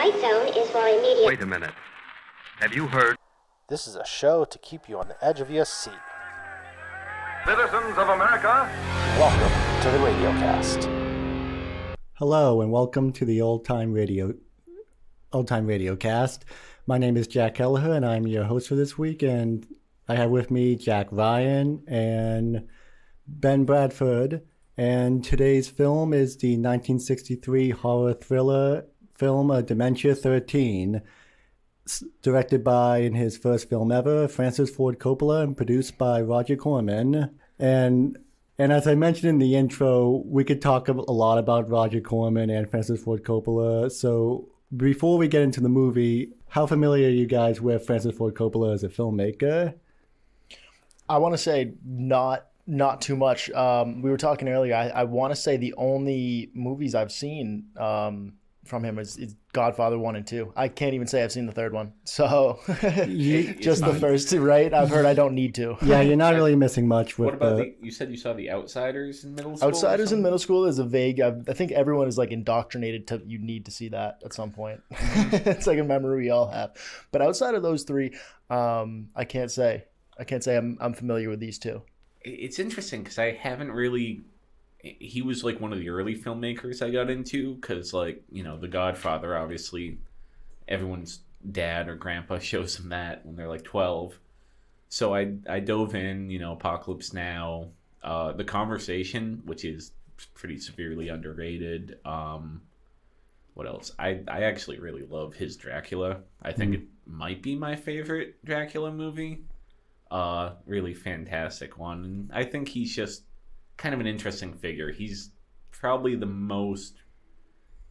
white zone is for immediate... Wait a minute. Have you heard? This is a show to keep you on the edge of your seat. Citizens of America, welcome to the RadioCast. Hello, and welcome to the Old Time RadioCast. My name is Jack Kelleher, and I'm your host for this week, and I have with me Jack Ryan and Ben Bradford. And today's film is the 1963 horror thriller film Dementia 13, directed by, in his first film ever, Francis Ford Coppola, and produced by Roger Corman. And as I mentioned in the intro, we could talk a lot about Roger Corman and Francis Ford Coppola. So before we get into the movie, how familiar are you guys with Francis Ford Coppola as a filmmaker? I want to say not too much. We were talking earlier. I want to say the only movies I've seen from him is Godfather 1 and 2. I can't even say I've seen the third one. So just the first two, right? I've heard I don't need to. Yeah, you're not really missing much with What about you said you saw The Outsiders in middle school? Outsiders in middle school is a vague... I think everyone is like indoctrinated to you need to see that at some point. It's like a memory we all have. But outside of those three, I can't say I'm familiar with these two. It's interesting because I haven't really... He was like one of the early filmmakers I got into because, like, you know, The Godfather, obviously everyone's dad or grandpa shows them that when they're like 12. So I dove in, you know, Apocalypse Now, The Conversation, which is pretty severely underrated. What else? I actually really love his Dracula. I think it might be my favorite Dracula movie. Really fantastic one. And I think he's just kind of an interesting figure. He's probably the most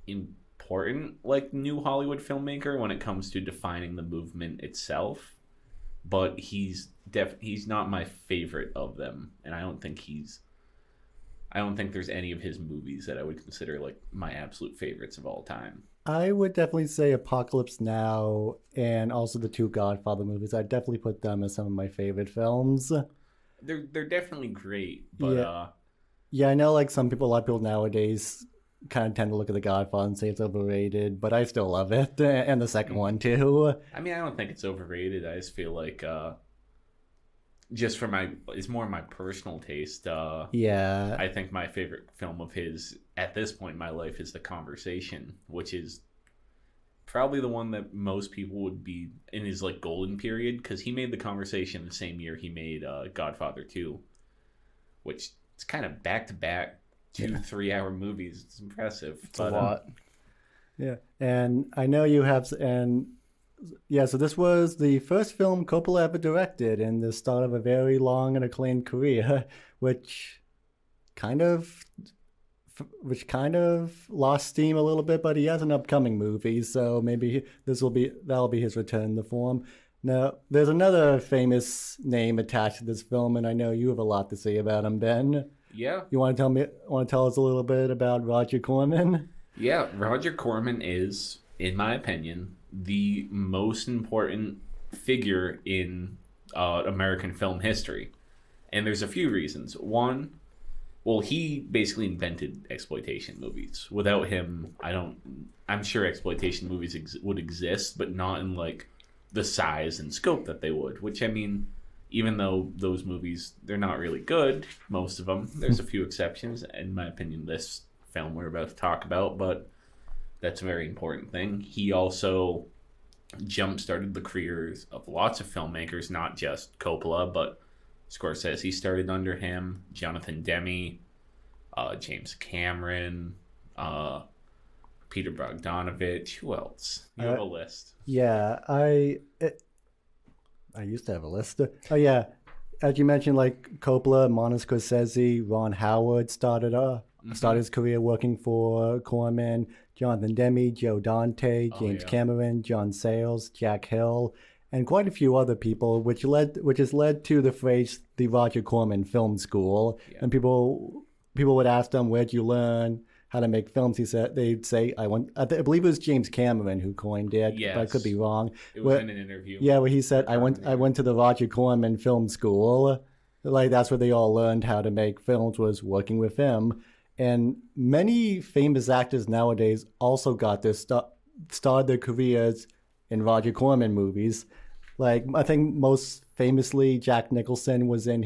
important, like, new Hollywood filmmaker when it comes to defining the movement itself. But he's not my favorite of them, and I don't think there's any of his movies that I would consider like my absolute favorites of all time. I would definitely say Apocalypse Now and also the two Godfather movies. I'd definitely put them as some of my favorite films. They're definitely great, but yeah, I know like a lot of people nowadays kind of tend to look at The Godfather and say it's overrated, but I still love it, and the second one too. I mean, I don't think it's overrated. I just feel like it's more my personal taste. Yeah, I think my favorite film of his at this point in my life is The Conversation, which is probably the one that most people would be in his like golden period, because he made The Conversation the same year he made Godfather 2, which is kind of back-to-back 2-3 hour movies. It's impressive. It's a lot. Yeah, and I know you have, and yeah, so this was the first film Coppola ever directed and the start of a very long and acclaimed career, which kind of lost steam a little bit, but he has an upcoming movie, so maybe that'll be his return in the form. Now, there's another famous name attached to this film, and I know you have a lot to say about him, Ben. Yeah. You want to tell us a little bit about Roger Corman? Yeah, Roger Corman is, in my opinion, the most important figure in American film history. And there's a few reasons. One, well, he basically invented exploitation movies. Without him, I'm sure exploitation movies would exist, but not in like the size and scope that they would. Which, I mean, even though those movies, they're not really good, most of them, there's a few exceptions. In my opinion, this film we're about to talk about, but that's a very important thing. He also jump-started the careers of lots of filmmakers, not just Coppola, but Scorsese started under him, Jonathan Demme, James Cameron, Peter Bogdanovich. Who else? You have a list. Yeah, I used to have a list. Oh yeah, as you mentioned, like Coppola, Martin Scorsese, Ron Howard started his career working for Corman. Jonathan Demme, Joe Dante, James Cameron, John Sayles, Jack Hill, and quite a few other people, which has led to the phrase the Roger Corman Film School. Yeah. And people would ask him, "Where'd you learn how to make films?" They'd say, I believe it was James Cameron who coined it, yes. But I could be wrong. It was in an interview. Yeah, where he said, I went to the Roger Corman Film School. Like, that's where they all learned how to make films, was working with him. And many famous actors nowadays also got their started their careers in Roger Corman movies. Like, I think most famously, Jack Nicholson was in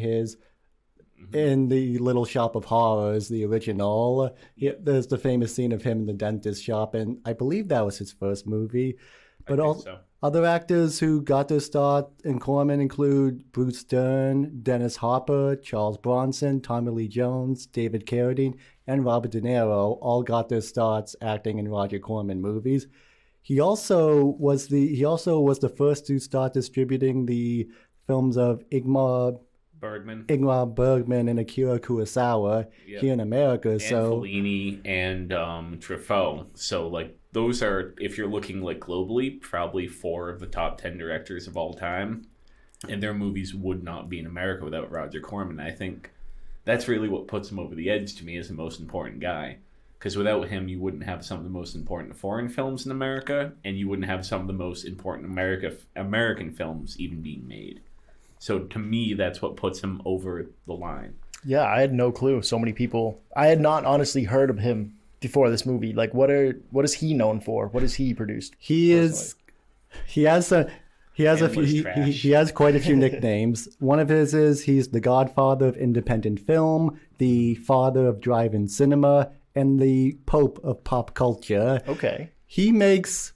the Little Shop of Horrors, the original. There's the famous scene of him in the dentist shop, and I believe that was his first movie. But other actors who got their start in Corman include Bruce Dern, Dennis Hopper, Charles Bronson, Tommy Lee Jones, David Carradine, and Robert De Niro all got their starts acting in Roger Corman movies. He also was the first to start distributing the films of Ingmar Bergman and Akira Kurosawa here in America. And Fellini and Truffaut. So, like, those are, if you're looking, like, globally, probably 4 of the top 10 directors of all time. And their movies would not be in America without Roger Corman. I think that's really what puts him over the edge to me as the most important guy. Because without him, you wouldn't have some of the most important foreign films in America, and you wouldn't have some of the most important American films even being made. So to me, that's what puts him over the line. Yeah, I had no clue. So many people. I had not honestly heard of him before this movie. Like, what is he known for? What has he produced? He has quite a few nicknames. One of his is he's the godfather of independent film, the father of drive-in cinema, and the Pope of pop culture. Okay. He made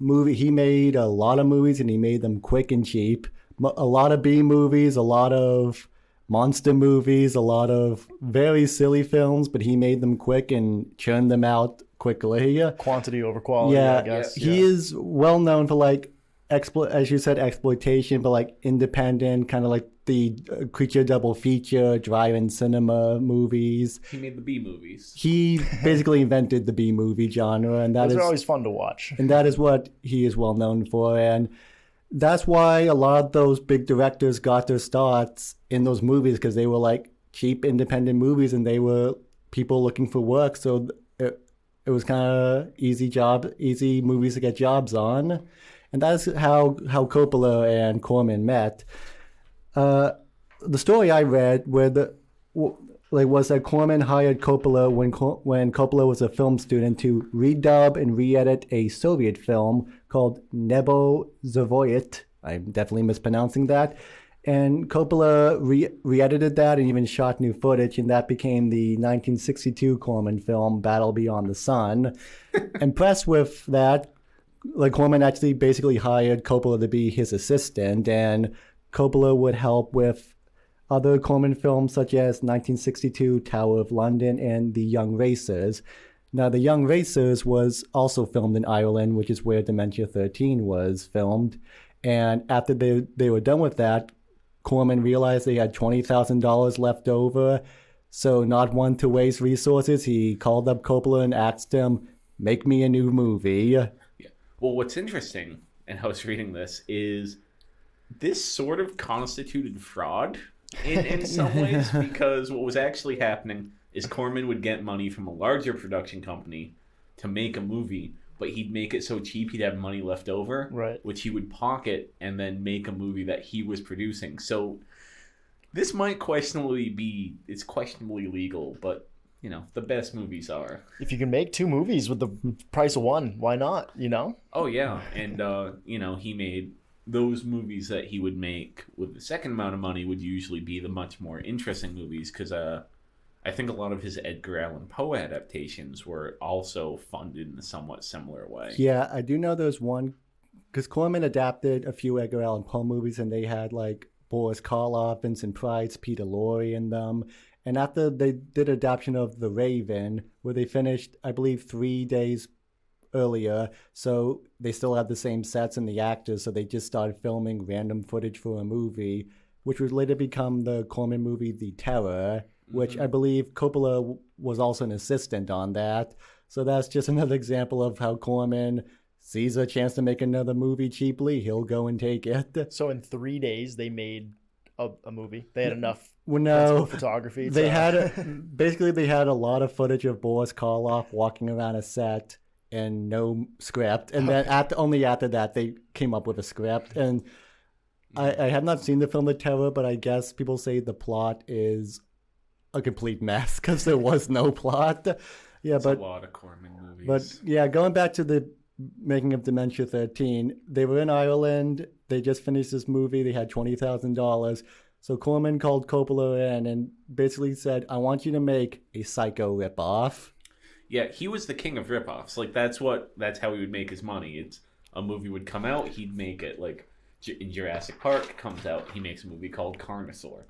a lot of movies, and he made them quick and cheap. A lot of B movies, a lot of monster movies, a lot of very silly films, but he made them quick and churned them out quickly. Quantity over quality, I guess. He is well known for, like, as you said, exploitation, but like independent, kind of like the creature double feature, drive-in cinema movies. He made the B movies. He basically invented the B movie genre, and those are always fun to watch. And that is what he is well known for, and that's why a lot of those big directors got their starts in those movies, because they were like cheap independent movies, and they were people looking for work, so it was kind of easy movies to get jobs on. And that's how Coppola and Corman met. The story I read was that Corman hired Coppola when Coppola was a film student to redub and re-edit a Soviet film called Nebo Zavoyet. I'm definitely mispronouncing that. And Coppola re-edited that and even shot new footage, and that became the 1962 Corman film Battle Beyond the Sun. Impressed with that, like, Corman actually basically hired Coppola to be his assistant, and Coppola would help with other Corman films such as 1962 Tower of London and The Young Racers. Now, The Young Racers was also filmed in Ireland, which is where Dementia 13 was filmed. And after they were done with that, Corman realized they had $20,000 left over. So, not one to waste resources, he called up Coppola and asked him, "Make me a new movie." Well, what's interesting, and I was reading this, is this sort of constituted fraud in some ways, because what was actually happening is Corman would get money from a larger production company to make a movie, but he'd make it so cheap he'd have money left over, right, which he would pocket and then make a movie that he was producing. So this might questionably legal, but you know, the best movies are. If you can make 2 movies with the price of one, why not, you know? Oh, yeah. And, you know, he made those movies that he would make with the second amount of money would usually be the much more interesting movies, because I think a lot of his Edgar Allan Poe adaptations were also funded in a somewhat similar way. Yeah, I do know there's one, because Corman adapted a few Edgar Allan Poe movies, and they had, like, Boris Karloff, Vincent Price, Peter Lorre in them. And after they did adaptation of The Raven, where they finished, I believe, 3 days earlier, so they still had the same sets and the actors, so they just started filming random footage for a movie, which would later become the Corman movie The Terror, which I believe Coppola was also an assistant on that. So that's just another example of how Corman sees a chance to make another movie cheaply, he'll go and take it. So in 3 days, they made a movie. They had enough photography. They had a lot of footage of Boris Karloff walking around a set and no script. And then only after that, they came up with a script. And I have not seen the film The Terror, but I guess people say the plot is a complete mess because there was no plot. Yeah, It's a lot of Corman movies. But yeah, going back to the making of Dementia 13. They were in Ireland. They just finished this movie. They had $20,000. So Corman called Coppola in and basically said, I want you to make a Psycho ripoff. Yeah, he was the king of ripoffs. Like, that's how he would make his money. It's a movie would come out, he'd make it. Like, in Jurassic Park comes out, he makes a movie called Carnosaur.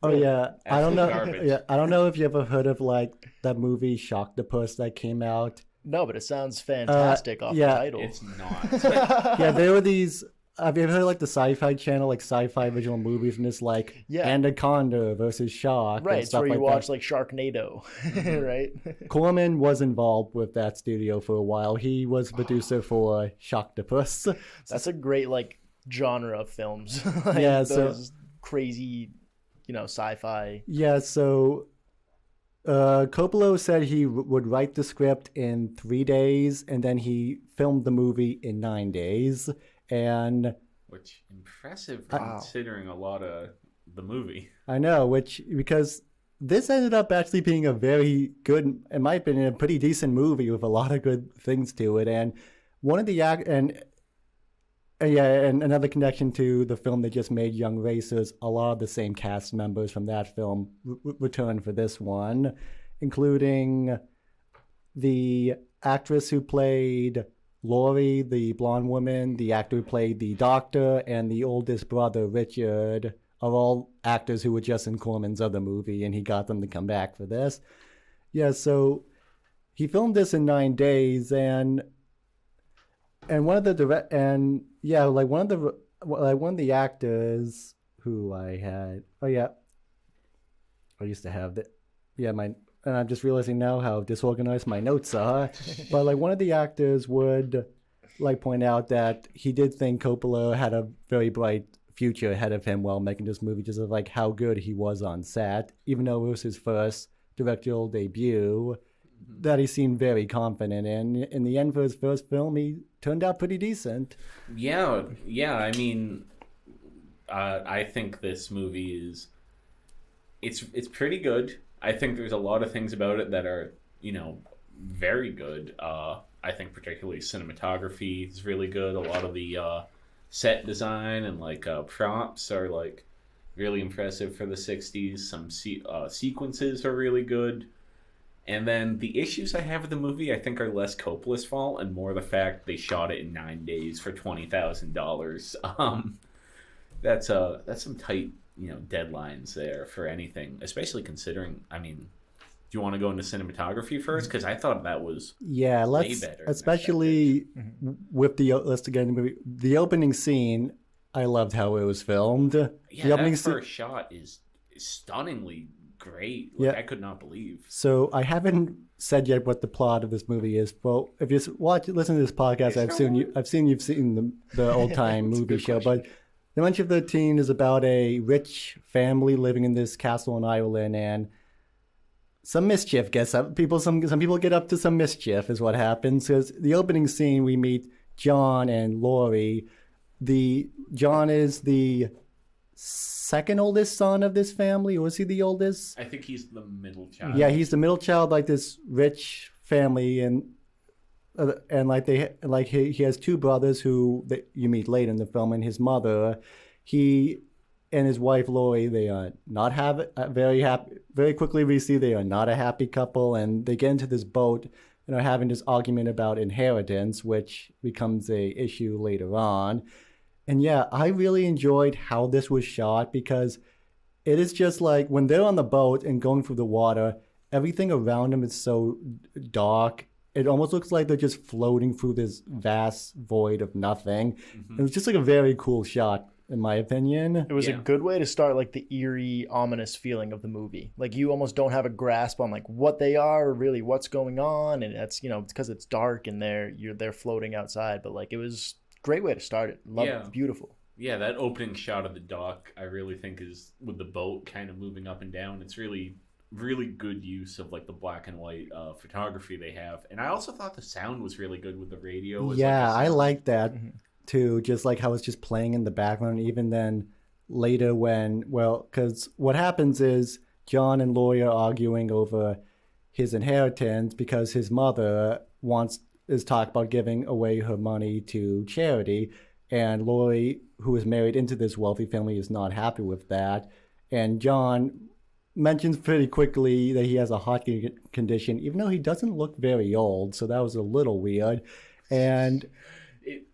Oh yeah, I don't know. Garbage. Yeah, I don't know if you ever heard of like that movie Shocktopus that came out. No, but it sounds fantastic off yeah. the title. It's not. Yeah, there were these. Have you ever heard of, like the Sci-Fi Channel, like sci-fi original movies, and it's like Anaconda versus Shark, right? and It's stuff where you like watch that. like Sharknado, right? Corman was involved with that studio for a while. He was producer for Shocktopus. That's a great like genre of films. Like, Yeah, those crazy, sci-fi. Yeah, so Coppola said he would write the script in 3 days, and then he filmed the movie in 9 days. And Which impressive considering a lot of the movie. I know, because this ended up actually being a very good, in my opinion, a pretty decent movie with a lot of good things to it. And one of the and another connection to the film they just made, Young Racers, a lot of the same cast members from that film returned for this one, including the actress who played Laurie, the blonde woman, the actor who played the doctor, and the oldest brother, Richard, are all actors who were just in Corman's other movie, and he got them to come back for this. Yeah, so he filmed this in 9 days, and one of the one of the actors who I had, I used to have and I'm just realizing now how disorganized my notes are. But like one of the actors would like point out that he did think Coppola had a very bright future ahead of him while making this movie, just of like how good he was on set, even though it was his first directorial debut, that he seemed very confident in. In the end, for his first film, he turned out pretty decent. Yeah. I mean, I think this movie it's pretty good. I think there's a lot of things about it that are, very good. I think particularly cinematography is really good. A lot of the set design and like props are like really impressive for the 60s. Some sequences are really good. And then the issues I have with the movie, I think, are less Coppola's fault and more the fact they shot it in 9 days for $20,000. That's some tight, deadlines there for anything, especially considering, do you want to go into cinematography first? Because I thought that was way better. Especially with the opening scene. I loved how it was filmed. Yeah, the opening first shot is stunningly great. I could not believe. So I haven't said yet what the plot of this movie is. Well, if you listen to this podcast, I've seen you've seen the old time movie show, but Dementia 13 is about a rich family living in this castle in Ireland, and some mischief gets up. Some people get up to some mischief is what happens. Because the opening scene, we meet John and Laurie. John is the second oldest son of this family, or is he the oldest? I think he's the middle child. Yeah, he's the middle child, like this rich family, and he has two brothers who you meet late in the film, and his mother. He and his wife Laurie, they are not very happy. Very quickly we see they are not a happy couple, and they get into this boat and are having this argument about inheritance, which becomes a issue later on. And yeah, I really enjoyed how this was shot, because it is just like when they're on the boat and going through the water, everything around them is so dark. It almost looks like they're just floating through this vast void of nothing. Mm-hmm. It was just like a very cool shot, in my opinion. It was a good way to start like the eerie, ominous feeling of the movie. Like you almost don't have a grasp on like what they are or really what's going on, and that's it's because it's dark and they're floating outside. But like it was a great way to start it. Love it. Beautiful. Yeah, that opening shot of the dock, I really think is with the boat kind of moving up and down. It's really good use of like the black and white photography they have, and I also thought the sound was really good with the radio. I like that too, just like how it's just playing in the background. Even then later because what happens is John and Laurie are arguing over his inheritance because his mother wants is talk about giving away her money to charity. And Lori, who is married into this wealthy family, is not happy with that. And John mentions pretty quickly that he has a heart condition, even though he doesn't look very old. So that was a little weird. And he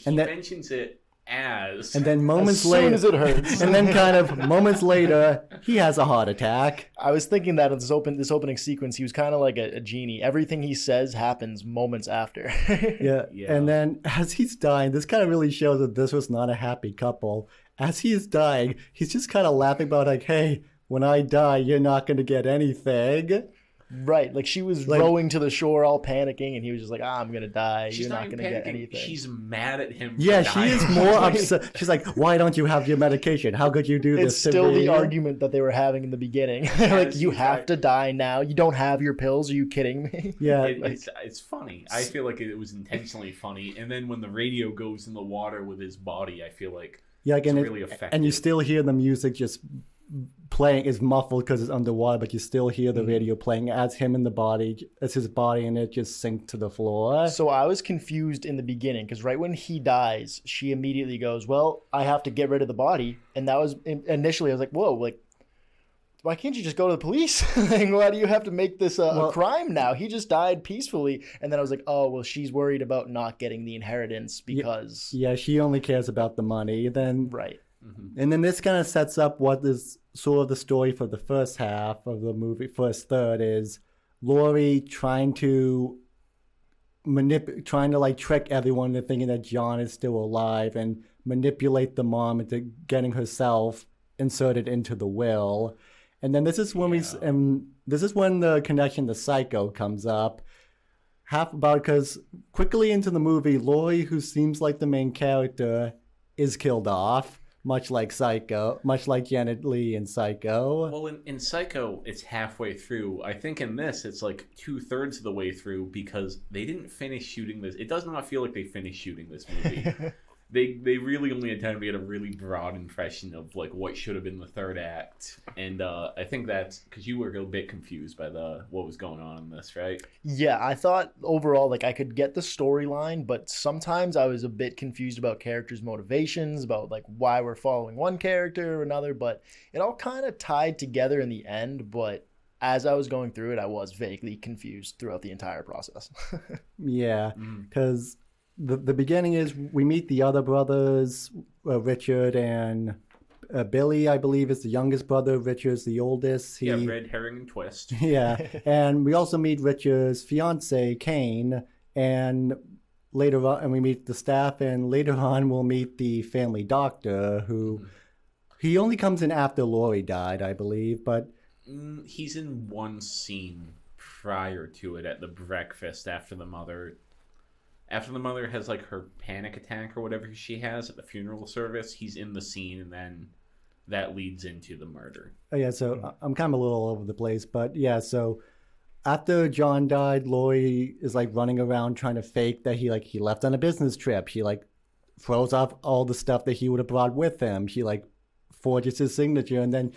mentions it as, and then moments as later, soon as it hurts, and then kind of moments later, he has a heart attack. I was thinking that in this opening sequence, he was kind of like a genie. Everything he says happens moments after. Yeah. And then as he's dying, this kind of really shows that this was not a happy couple. As he's dying, he's just kind of laughing about like, hey, when I die, you're not going to get anything. Right. Like she was rowing to the shore all panicking, and he was just like, I'm going to die. You're not going to get anything. She's mad at him. Yeah, she is more upset. She's like, why don't you have your medication? How could you do this to me? It's still the argument that they were having in the beginning. Like, you have to die now. You don't have your pills. Are you kidding me? Yeah. It's funny. I feel like it was intentionally funny. And then when the radio goes in the water with his body, I feel like it's really effective. And you still hear the music just playing. Is muffled because it's underwater, but you still hear the radio playing as his body and it just sinks to the floor. So I was confused in the beginning because right when he dies, she immediately goes, well, I have to get rid of the body. And that was initially, I was like, whoa, like, why can't you just go to the police? Like, why do you have to make this a crime now? He just died peacefully. And then I was like, oh, well, she's worried about not getting the inheritance because... Yeah, she only cares about the money. Then right. Mm-hmm. And then this kind of sets up what is sort of the story for the first half of the movie. First third is Lori trying to like trick everyone into thinking that John is still alive and manipulate the mom into getting herself inserted into the will. And then this is when this is when the connection to Psycho comes up. Because quickly into the movie, Lori, who seems like the main character, is killed off. Much like Janet Leigh in Psycho. Well, in Psycho, it's halfway through. I think in this, it's like 2/3 of the way through because they didn't finish shooting this. It does not feel like they finished shooting this movie. They really only attempted to get a really broad impression of like what should have been the third act, and I think that's because you were a bit confused by what was going on in this, right? Yeah, I thought overall like I could get the storyline, but sometimes I was a bit confused about characters' motivations, about like why we're following one character or another. But it all kind of tied together in the end. But as I was going through it, I was vaguely confused throughout the entire process. Yeah, because. The beginning is we meet the other brothers, Richard and Billy, I believe, is the youngest brother. Richard's the oldest. Red herring and twist. Yeah, and we also meet Richard's fiance, Kane, and later on, and we meet the staff, and later on we'll meet the family doctor, who he only comes in after Lori died, I believe, but he's in one scene prior to it at the breakfast after the mother has like her panic attack or whatever she has at the funeral service. He's in the scene, and then that leads into the murder. Oh, yeah, so I'm kind of a little all over the place, but yeah, so after John died, Lori is like running around trying to fake that he left on a business trip. He like throws off all the stuff that he would have brought with him. He like forges his signature, and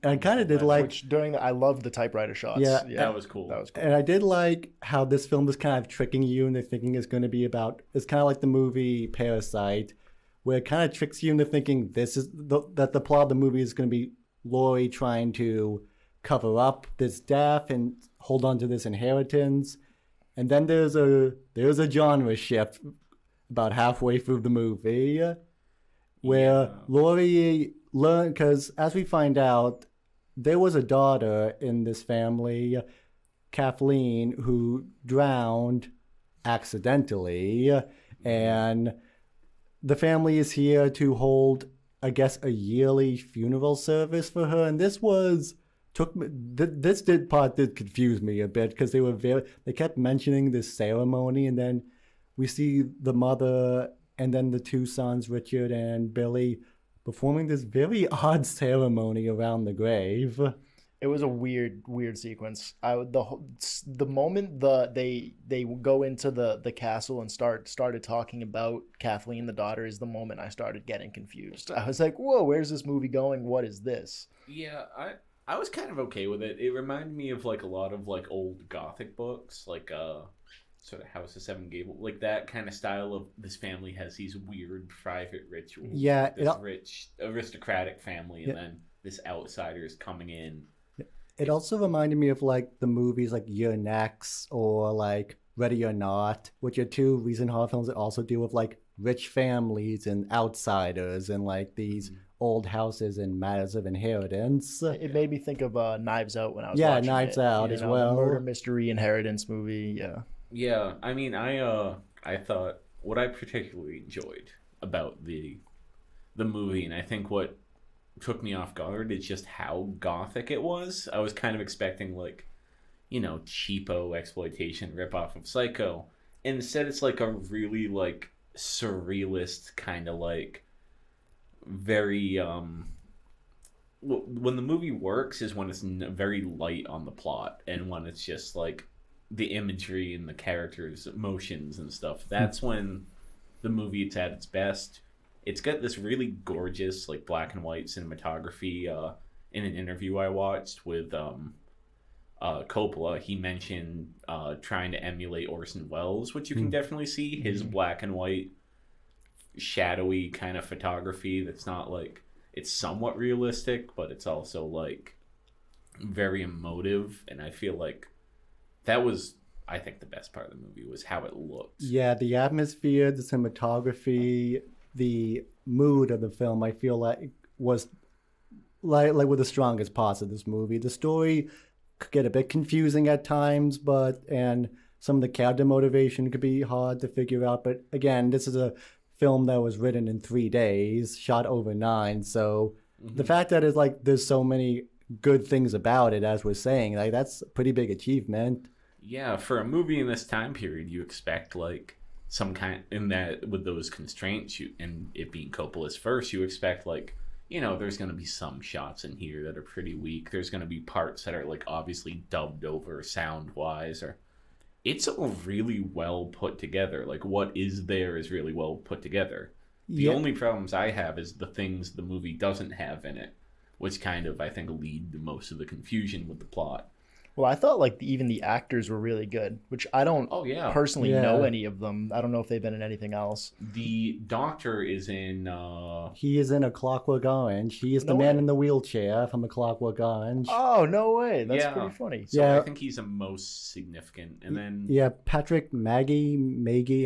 I kind of did like... Which I loved the typewriter shots. Yeah. That was cool. And I did like how this film is kind of tricking you into thinking it's going to be about... It's kind of like the movie Parasite, where it kind of tricks you into thinking that the plot of the movie is going to be Lori trying to cover up this death and hold on to this inheritance. And then there's a genre shift about halfway through the movie where Lori... because as we find out, there was a daughter in this family, Kathleen, who drowned accidentally, and the family is here to hold, I guess, a yearly funeral service for her. And this did confuse me a bit because they kept mentioning this ceremony, and then we see the mother and then the two sons, Richard and Billy, performing this very odd ceremony around the grave. It was a weird sequence. The moment they go into the castle and started talking about Kathleen, the daughter, is the moment I started getting confused. I was like, whoa, where's this movie going? What is this? Yeah, I was kind of okay with it. It reminded me of like a lot of like old Gothic books, like sort of House of Seven Gables, like that kind of style of this family has these weird private rituals. Yeah, this rich aristocratic family, and then this outsider is coming in. It also reminded me of like the movies like You're Next or like Ready or Not, which are two recent horror films that also deal with like rich families and outsiders and like these old houses and matters of inheritance. It made me think of Knives Out when I was watching Knives it. Out as well. The murder mystery inheritance movie. Yeah. Yeah, I mean, I thought what I particularly enjoyed about the movie, and I think what took me off guard is just how gothic it was. I was kind of expecting like, cheapo exploitation ripoff of Psycho. Instead, it's like a really like surrealist kind of like very when the movie works is when it's very light on the plot, and when it's just like the imagery and the characters' emotions and stuff. That's when the movie is at its best. It's got this really gorgeous like black and white cinematography. In an interview I watched with Coppola, he mentioned trying to emulate Orson Welles, which you can definitely see. His black and white, shadowy kind of photography that's not like, it's somewhat realistic, but it's also like very emotive. And I feel like that was, I think, the best part of the movie was how it looked. Yeah, the atmosphere, the cinematography, the mood of the film, I feel like was like were the strongest parts of this movie. The story could get a bit confusing at times, and some of the character motivation could be hard to figure out. But again, this is a film that was written in 3 days, shot over 9. So the fact that it's like there's so many good things about it, as we're saying, like that's a pretty big achievement. Yeah, for a movie in this time period, you expect like some kind in that with those constraints, and it being Coppola's first, you expect like, there's going to be some shots in here that are pretty weak. There's going to be parts that are like obviously dubbed over sound wise, or it's all really well put together. Like what is there is really well put together. The only problems I have is the things the movie doesn't have in it, which kind of I think lead to most of the confusion with the plot. Well, I thought like even the actors were really good, which I don't personally know any of them. I don't know if they've been in anything else. The doctor is in... He is in A Clockwork Orange. He is the man in the wheelchair from A Clockwork Orange. Oh, no way. That's pretty funny. So I think he's the most significant. And then... Yeah, Patrick Maggie,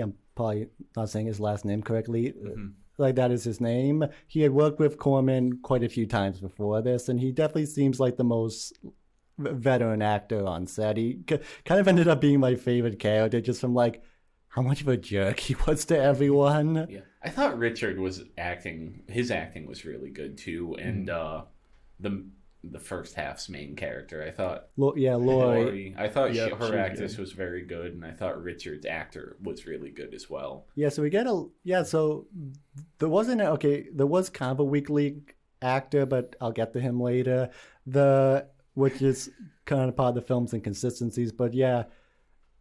I'm probably not saying his last name correctly. Like that is his name. He had worked with Corman quite a few times before this, and he definitely seems like the most veteran actor on set. He kind of ended up being my favorite character just from like how much of a jerk he was to everyone. Yeah, I thought Richard was acting. His acting was really good too, and the first half's main character, I thought. Laurie. I thought her actress was very good, and I thought Richard's actor was really good as well. Yeah, so we get so there wasn't there was kind of a weak link actor, but I'll get to him later. Which is kind of part of the film's inconsistencies. But yeah,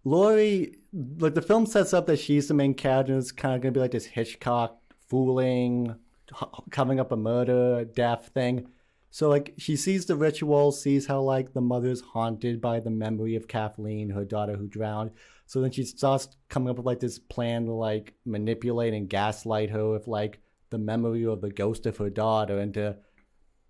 Laurie, like the film sets up that she's the main character, and it's kind of going to be like this Hitchcock fooling, covering up a murder, death thing. So like she sees the ritual, sees how like the mother's haunted by the memory of Kathleen, her daughter who drowned. So then she starts coming up with like this plan to like manipulate and gaslight her with like the memory of the ghost of her daughter into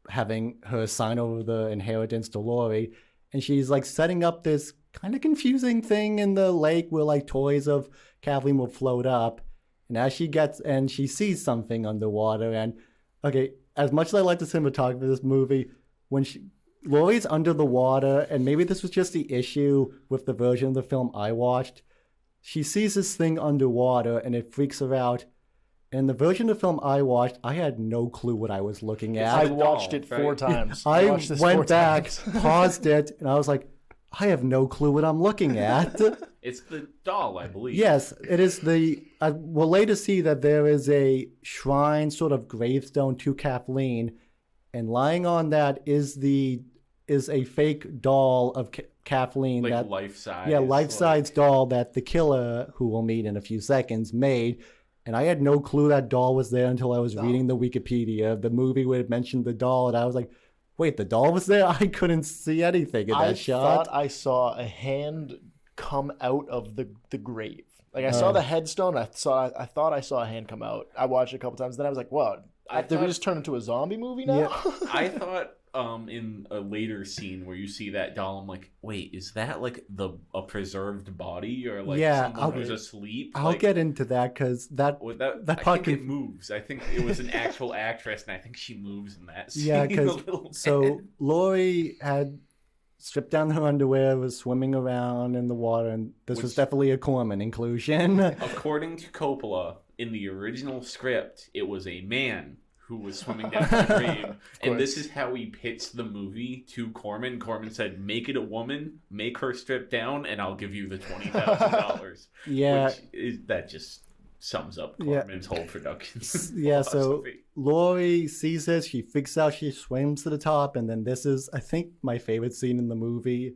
having her sign over the inheritance to Laurie. And she's like setting up this kind of confusing thing in the lake where like toys of Kathleen will float up. And as she sees something underwater, and as much as I like the cinematography of this movie, when Laurie's under the water, and maybe this was just the issue with the version of the film I watched, she sees this thing underwater and it freaks her out. In the version of the film I watched, I had no clue what I was looking at. I watched it 4 times. I went back, paused it, and I was like, I have no clue what I'm looking at. It's the doll, I believe. Yes, it is we'll later see that there is a shrine, sort of gravestone to Kathleen, and lying on that is a fake doll of Kathleen. Like life-size. Yeah, life-size doll that the killer, who we'll meet in a few seconds, made. And I had no clue that doll was there until I was reading the Wikipedia. The movie would have mentioned the doll, and I was like, wait, the doll was there? I couldn't see anything in that shot. I thought I saw a hand come out of the grave. Like I saw the headstone, I thought I saw a hand come out. I watched it a couple times, then I was like, "Whoa, did we just turn into a zombie movie now?" Yeah. I thought in a later scene where you see that doll, I'm like, wait, is that like a preserved body or like someone who's asleep? I'll get into that because that I think it moves. I think it was an actual actress, and I think she moves in that scene. Yeah, because so Laurie had stripped down her underwear, was swimming around in the water, and this was definitely a Corman inclusion. According to Coppola, in the original script, it was a man who was swimming down the stream. And this is how he pitched the movie to Corman. Corman said, make it a woman, make her strip down, and I'll give you the $20,000. Yeah. That just sums up Corman's whole production. Yeah, so Laurie sees this, she freaks out, she swims to the top, and then this is, I think, my favorite scene in the movie.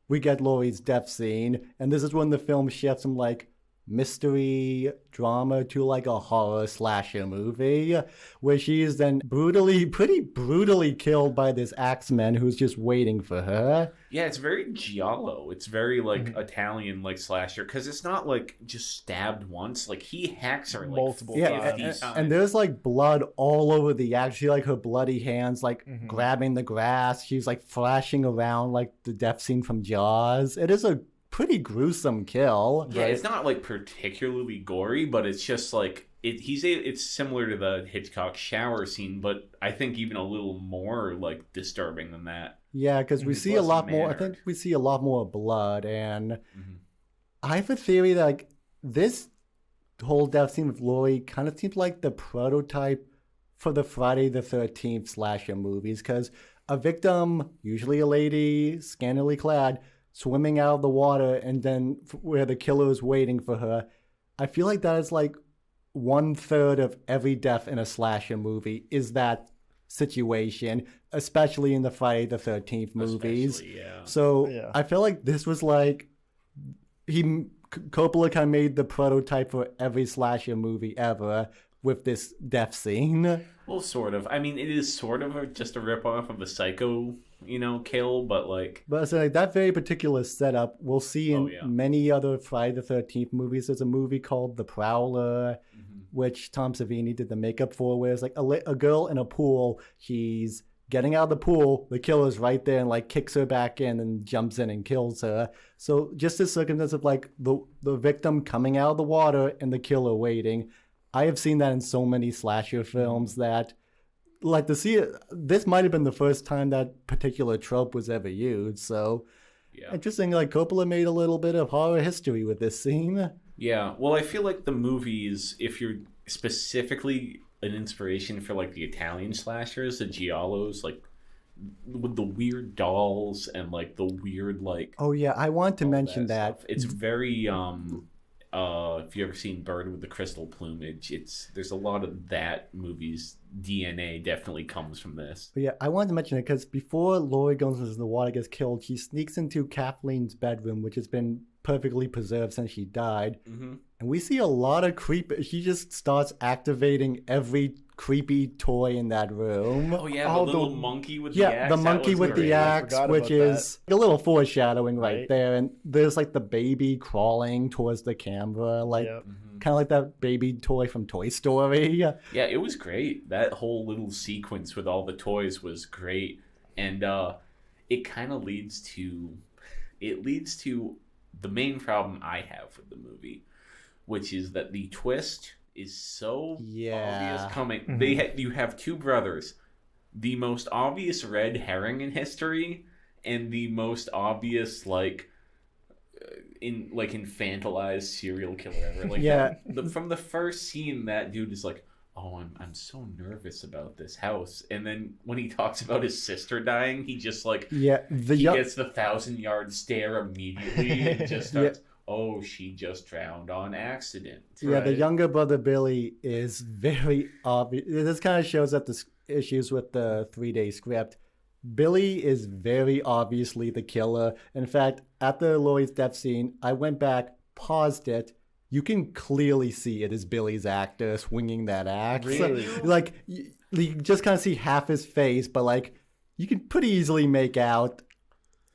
We get Laurie's death scene, and this is when the film shifts from like mystery drama to like a horror slasher movie where she is then pretty brutally killed by this axeman who's just waiting for her. Yeah, it's very giallo. It's very like Italian like slasher because it's not like just stabbed once. Like he hacks her like multiple 50 times. times. And there's like blood all over the axe. She like her bloody hands like grabbing the grass. She's like flashing around like the death scene from Jaws. It is a pretty gruesome kill. Yeah, it's not like particularly gory, but it's just like it's similar to the Hitchcock shower scene, but I think even a little more like disturbing than that. Yeah, because we see a lot more. I think we see a lot more blood, and I have a theory that like this whole death scene with Laurie kind of seems like the prototype for the Friday the 13th slasher movies, because a victim, usually a lady, scantily clad, swimming out of the water, and then where the killer is waiting for her. I feel like that is like 1/3 of every death in a slasher movie is that situation, especially in the Friday the 13th movies. So I feel like this was like Coppola kind of made the prototype for every slasher movie ever with this death scene. Well, sort of. I mean, it is sort of just a ripoff of the Psycho, kill, but like... But so like that very particular setup we'll see in many other Friday the 13th movies. There's a movie called The Prowler, which Tom Savini did the makeup for, where it's like a girl in a pool. She's getting out of the pool. The killer's right there and like kicks her back in and jumps in and kills her. So just this circumstance of like the victim coming out of the water and the killer waiting. I have seen that in so many slasher films that, like, to see it, this might have been the first time that particular trope was ever used. So, interesting, like, Coppola made a little bit of horror history with this scene. Yeah, well, I feel like the movies, if you're specifically an inspiration for, like, the Italian slashers, the giallos, like, with the weird dolls and, like, the weird, like... Oh, yeah, I want to mention that. It's very, if you ever seen Bird with the Crystal Plumage, there's a lot of that movie's DNA definitely comes from this. But yeah, I wanted to mention it because before Laurie goes into the water, gets killed, she sneaks into Kathleen's bedroom, which has been perfectly preserved since she died. And we see a lot of she just starts activating every creepy toy in that room. Oh yeah, the little monkey with the axe. Yeah, the monkey with the axe, which is a little foreshadowing right there. And there's like the baby crawling towards the camera, like kind of like that baby toy from Toy Story. Yeah, it was great. That whole little sequence with all the toys was great, and it kind of leads to the main problem I have with the movie, which is that the twist is so obvious coming. You have two brothers, the most obvious red herring in history, and the most obvious infantilized serial killer ever. Like from the first scene, that dude is like, "Oh, I'm so nervous about this house," and then when he talks about his sister dying, he just like he gets the 1,000-yard stare immediately and just starts. Oh, she just drowned on accident. Yeah, the younger brother Billy is very obvious. This kind of shows up the issues with the 3-day script. Billy is very obviously the killer. In fact, at the Laurie's death scene, I went back, paused it. You can clearly see it is Billy's actor swinging that axe. Really? Like, you just kind of see half his face, but like, you can pretty easily make out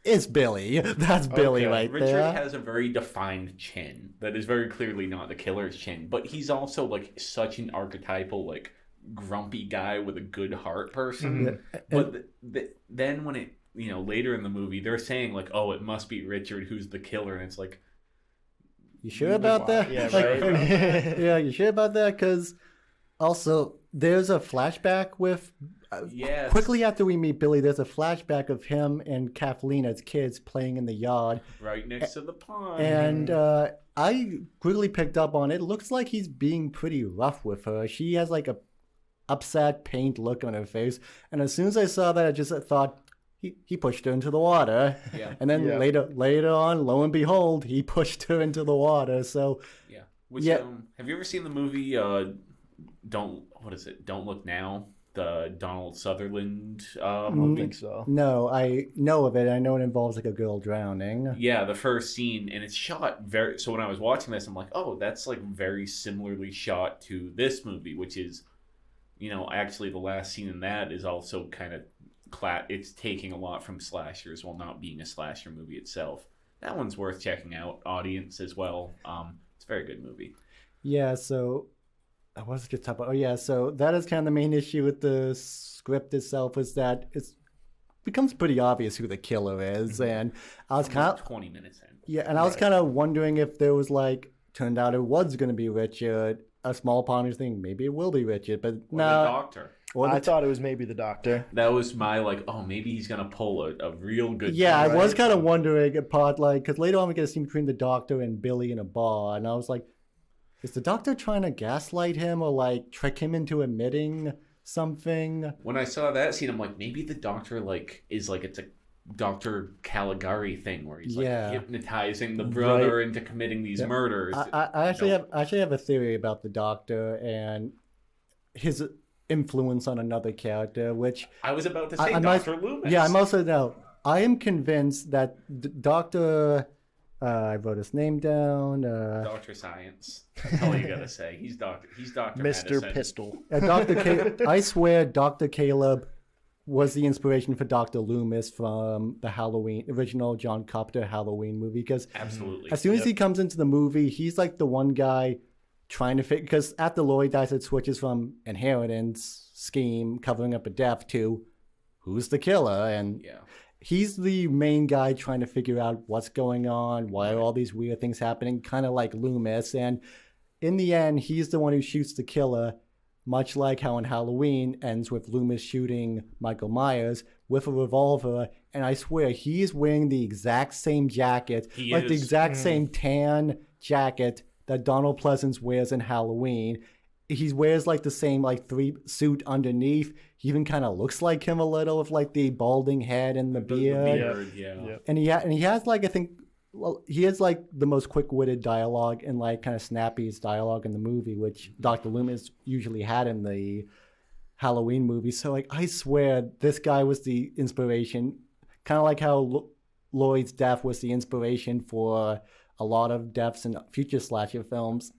It's Billy. That's Billy right Richard there. has a very defined chin that is very clearly not the killer's chin, but he's also like such an archetypal like grumpy guy with a good heart person. But then when it later in the movie they're saying like, oh, it must be Richard who's the killer, and it's like, You sure about that? Yeah, Like, right. yeah, you sure about that? Because also there's a flashback with yes. quickly after we meet Billy, there's a flashback of him and Kathleen as kids playing in the yard, right next to the pond. and I quickly picked up on it. It looks like he's being pretty rough with her. She has like a upset, pained look on her face, and as soon as I saw that, I just thought he pushed her into the water. Yeah. And then Yeah. later on, lo and behold, he pushed her into the water. So Yeah. Which, Yeah. Have you ever seen the movie Don't Look Now? The Donald Sutherland I don't movie? think so. no, I know of it. I know it involves like a girl drowning. Yeah, the first scene, and it's shot very. So when I was watching this, I'm like, oh, that's like very similarly shot to this movie, which is, actually the last scene in that is also kind of it's taking a lot from slashers while not being a slasher movie itself. That one's worth checking out, audience as well. It's a very good movie. Yeah, so I was just talking about. Oh yeah, so that is kind of the main issue with the script itself, is that it becomes pretty obvious who the killer is, and I was kind of 20 minutes in. yeah, and I was kind of wondering if there was like turned out it was going to be Richard. A small part of me was thinking maybe it will be Richard, but Or no. the doctor. Or I thought it was maybe the doctor. That was my like, oh, maybe he's gonna pull a real good. yeah, I thing, was right? kind of wondering about like because later on we get a scene between the doctor and Billy in a bar, and I was like, is the doctor trying to gaslight him or like trick him into admitting something? When I saw that scene, I'm like, maybe the doctor is it's a Dr. Caligari thing where he's like Yeah. hypnotizing the brother into committing these murders. I actually have a theory about the doctor and his influence on another character, which I was about to say I'm Dr. Loomis. Yeah, I'm also no. I am convinced that Doctor. I wrote his name down. Dr. Science. That's all you gotta say. He's Dr. Mr. Medicine. Pistol. I swear, Doctor Caleb was the inspiration for Dr. Loomis from the original John Carpenter Halloween movie. Because Absolutely. as soon as he comes into the movie, he's like the one guy trying to figure. Because after Lloyd dies, it switches from inheritance scheme, covering up a death, to who's the killer, and Yeah. he's the main guy trying to figure out what's going on, why are all these weird things happening, kind of like Loomis. And in the end, he's the one who shoots the killer, much like how in Halloween ends with Loomis shooting Michael Myers with a revolver. And I swear, he's wearing the exact same jacket, He like the is. exact same tan jacket that Donald Pleasance wears in Halloween. He wears like the same like suit underneath. He even kind of looks like him a little with like the balding head and the beard. Yeah. And he has like he has like the most quick-witted dialogue and like kind of snappiest dialogue in the movie, which Dr. Loomis usually had in the Halloween movie. So like I swear this guy was the inspiration, kind of like how Lloyd's death was the inspiration for a lot of deaths in future slasher films.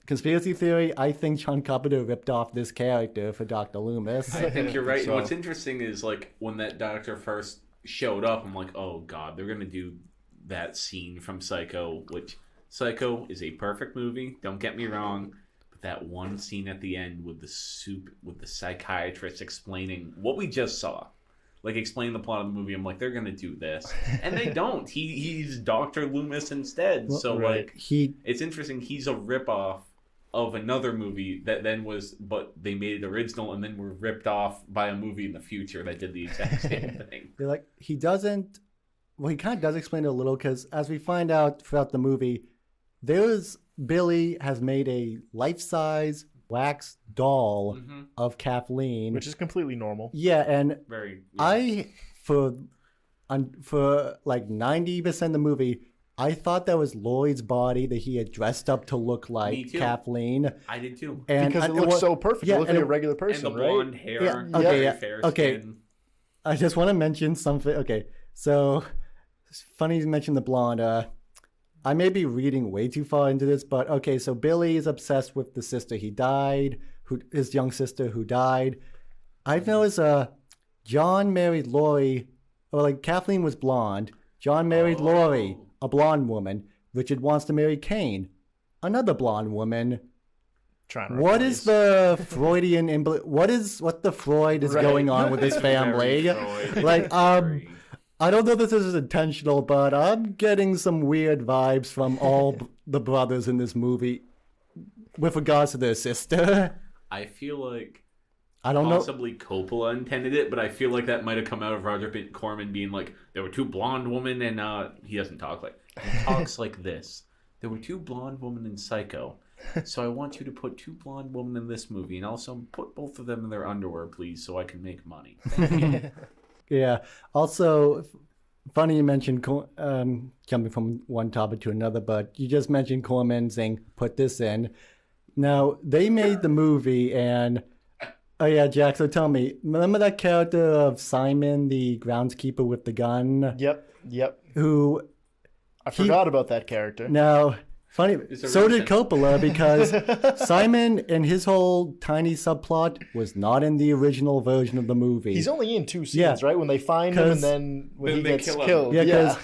Conspiracy theory, I think John Carpenter ripped off this character for Dr. Loomis. I think you're right. So- What's interesting is like when that doctor first showed up, I'm like, oh god, they're gonna do that scene from Psycho, which Psycho is a perfect movie. Don't get me wrong, but that one scene at the end with the psychiatrist explaining what we just saw, like explaining the plot of the movie. I'm like, they're gonna do this, and they don't. He's Dr. Loomis instead. So right. like, He it's interesting. He's a ripoff of another movie that then but they made it original and then were ripped off by a movie in the future that did the exact same thing. They're like, he doesn't. Well, he kind of does explain it a little because, as we find out throughout the movie, Billy has made a life-size wax doll of Kathleen, Which is completely normal. yeah, and Very. for like 90% of the movie, I thought that was Lloyd's body that he had dressed up to look Me like too. Kathleen. I did too. And Because it looks so perfect. yeah, it looks and like it- a regular And person, the blonde right? hair, Yeah, very okay, yeah, fair okay. skin. I just want to mention something. Okay, so it's funny you mentioned the blonde. I may be reading way too far into this, but okay, so Billy is obsessed with the sister his young sister who died. I've noticed John married Lori or like Kathleen was blonde. John married Laurie, a blonde woman. Richard wants to marry Kane, another blonde woman. What is the Freudian what the Freud is going on with this family? Like, I don't know if this is intentional, but I'm getting some weird vibes from all the brothers in this movie with regards to their sister. I feel like I don't possibly Coppola intended it, but I feel like that might have come out of Roger Corman being like, there were two blonde women, and he doesn't talk like, he talks like this. There were two blonde women in Psycho. So I want you to put two blonde women in this movie, and also put both of them in their underwear, please, so I can make money. Yeah. Also, funny you mentioned jumping from one topic to another, but you just mentioned Corman saying, put this in. Now, they made the movie, and oh yeah, Jack, so tell me, remember that character of Simon, the groundskeeper with the gun? Yep. Who... I forgot about that character. Now... Funny, so did Coppola, because Simon and his whole tiny subplot was not in the original version of the movie. He's only in 2 scenes, right? When they find him and then when he gets killed. Yeah, because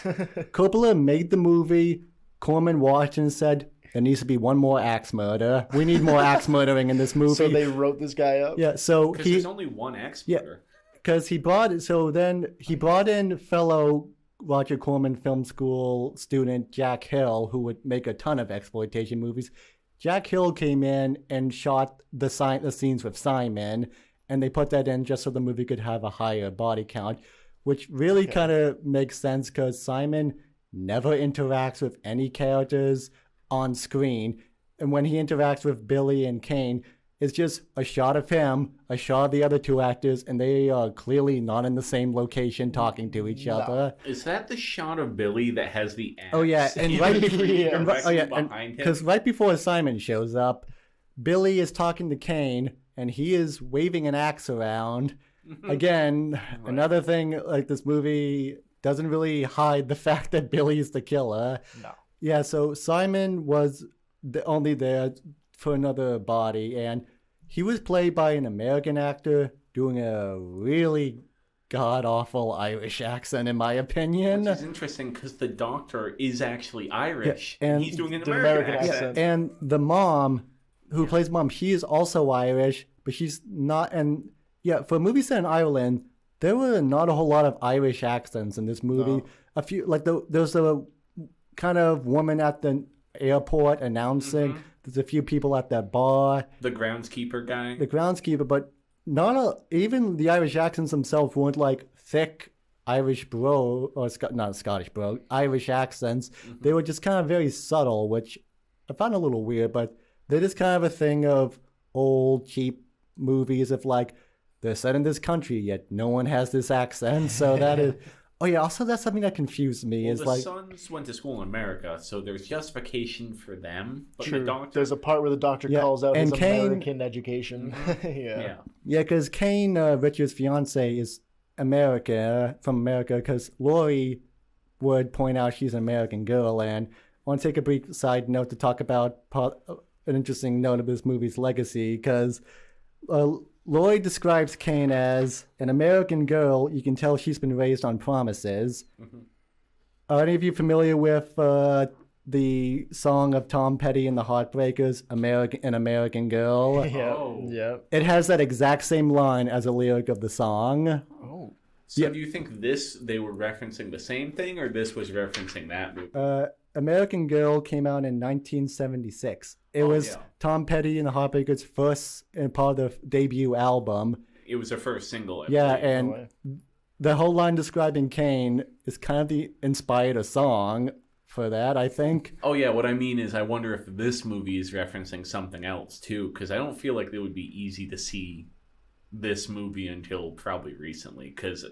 Coppola made the movie, Corman watched and said, there needs to be one more axe murder. We need more axe murdering in this movie. So they wrote this guy up? Yeah, so because there's only one axe murder. Because he brought in fellow Roger Corman Film School student Jack Hill, who would make a ton of exploitation movies. Jack Hill came in and shot the scenes with Simon, and they put that in just so the movie could have a higher body count, which really kind of makes sense because Simon never interacts with any characters on screen. And when he interacts with Billy and Kane, it's just a shot of him, a shot of the other two actors, and they are clearly not in the same location talking to each other. Is that the shot of Billy that has the axe? Oh yeah, and right before, because right before Simon shows up, Billy is talking to Kane, and he is waving an axe around. Again, another thing, like this movie doesn't really hide the fact that Billy's the killer. No. Yeah, so Simon was only there for another body, and he was played by an American actor doing a really god-awful Irish accent, in my opinion. Which is interesting because the doctor is actually Irish, and he's doing an American accent. And the mom, who plays mom, she is also Irish, but she's not. And yeah, for a movie set in Ireland, there were not a whole lot of Irish accents in this movie. No. A few, like there's a kind of woman at the airport announcing. There's a few people at that bar. The groundskeeper guy. The groundskeeper, but even the Irish accents themselves weren't like thick Irish bro, or not Scottish bro, Irish accents. They were just kind of very subtle, which I found a little weird, but they're just kind of a thing of old, cheap movies of like, they're set in this country, yet no one has this accent. So that is... Oh yeah, also that's something that confused me. Well, is the like sons went to school in America, so there's justification for them. But True. the doctor, There's a part where the doctor calls out and his Kane, American education. yeah, because Kane, Richard's fiance, is from America, because Laurie would point out she's an American girl. And I want to take a brief side note to talk about an interesting note of this movie's legacy, because Lloyd describes Kane as an American girl. You can tell she's been raised on promises. Are any of you familiar with the song of Tom Petty and the Heartbreakers, An American Girl? Yeah. It has that exact same line as a lyric of the song. Oh. So do you think they were referencing the same thing, or this was referencing that movie? American Girl came out in 1976. It was Tom Petty and the Heartbreakers' first part of the debut album. It was their first single. And the whole line describing Kane is kind of inspired a song for that, I think. Oh yeah, what I mean is I wonder if this movie is referencing something else too, because I don't feel like it would be easy to see this movie until probably recently, because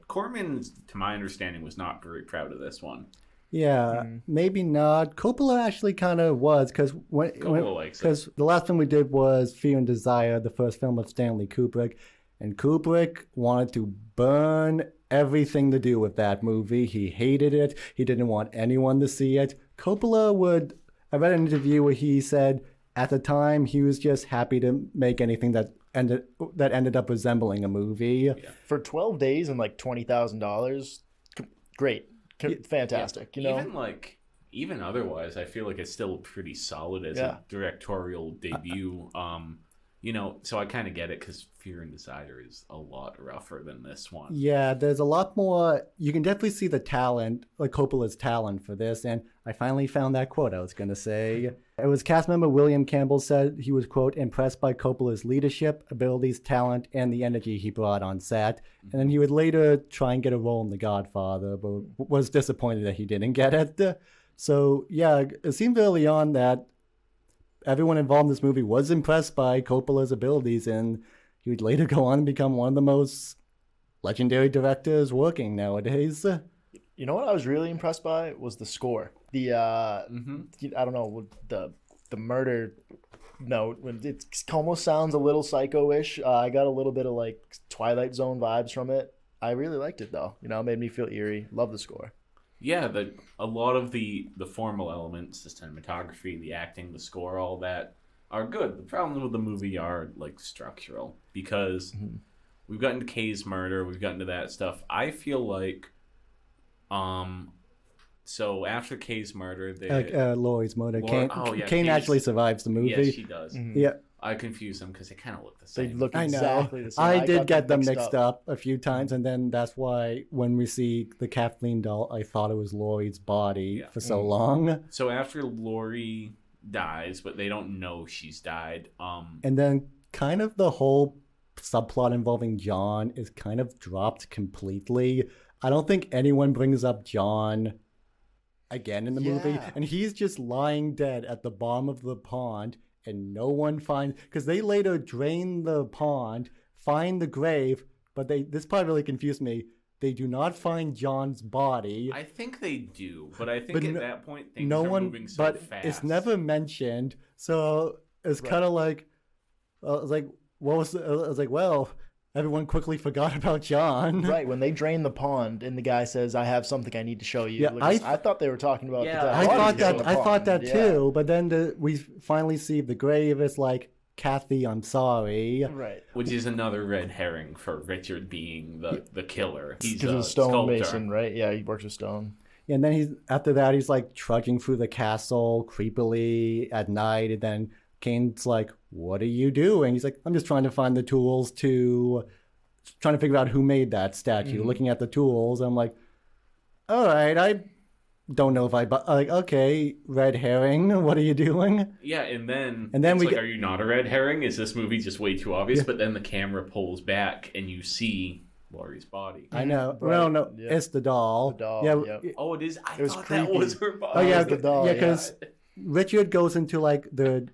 Corman, to my understanding, was not very proud of this one. Yeah, maybe not. Coppola actually kind of was, because the last film we did was Fear and Desire, the first film of Stanley Kubrick, and Kubrick wanted to burn everything to do with that movie. He hated it. He didn't want anyone to see it. I read an interview where he said at the time he was just happy to make anything that ended up resembling a movie. For 12 days and like $20,000, great, fantastic. You know, even otherwise, I feel like it's still pretty solid as a directorial debut. You know, so I kind of get it because Fear and Desire is a lot rougher than this one. Yeah, there's a lot more. You can definitely see the talent, like Coppola's talent for this. And I finally found that quote I was going to say. It was cast member William Campbell said he was, quote, impressed by Coppola's leadership, abilities, talent, and the energy he brought on set. And then he would later try and get a role in The Godfather, but was disappointed that he didn't get it. So, yeah, it seemed early on that everyone involved in this movie was impressed by Coppola's abilities, and he would later go on and become one of the most legendary directors working nowadays. You know what I was really impressed by was the score. The I don't know, the murder note, it almost sounds a little psycho-ish. I got a little bit of like Twilight Zone vibes from it. I really liked it though. You know, it made me feel eerie. Love the score. Yeah, a lot of the formal elements, the cinematography, the acting, the score, all that are good. The problems with the movie are like structural because we've gotten to Kay's murder, we've gotten to that stuff. I feel like, so after Kay's murder, Laurie's murder, Kane Kay's, actually survives the movie. Yes, she does. Yeah. I confuse them because they kind of look the same. They look I exactly know. the same. I did get them mixed up a few times, and then that's why when we see the Kathleen doll, I thought it was Laurie's body for so long. So after Laurie dies, but they don't know she's died. And then kind of the whole subplot involving John is kind of dropped completely. I don't think anyone brings up John again in the movie, and he's just lying dead at the bottom of the pond. And no one finds, because they later drain the pond, find the grave, but this part really confused me. They do not find John's body. I think they do, but I think at that point things are moving so fast. It's never mentioned, so it's kind of like, I was like, well, everyone quickly forgot about John. Right, when they drain the pond and the guy says, I have something I need to show you. Yeah, I thought they were talking about the I thought that too, but then we finally see the grave. It's like, Kathy, I'm sorry. Right. Which is another red herring for Richard being the killer. He's a stonemason, right? Yeah, he works with stone. And then after that, he's like trudging through the castle creepily at night, and then Kane's like, what are you doing? He's like, I'm just trying to find the tools trying to figure out who made that statue, looking at the tools. I'm like, all right, I don't know if okay, red herring, what are you doing? Yeah, and then are you not a red herring? Is this movie just way too obvious? Yeah. But then the camera pulls back and you see Laurie's body. I know. Right. Well, no, it's the doll. The doll, yeah. Oh, it is? I thought that was her body. Oh, yeah, the doll. Yeah, because Richard goes into like the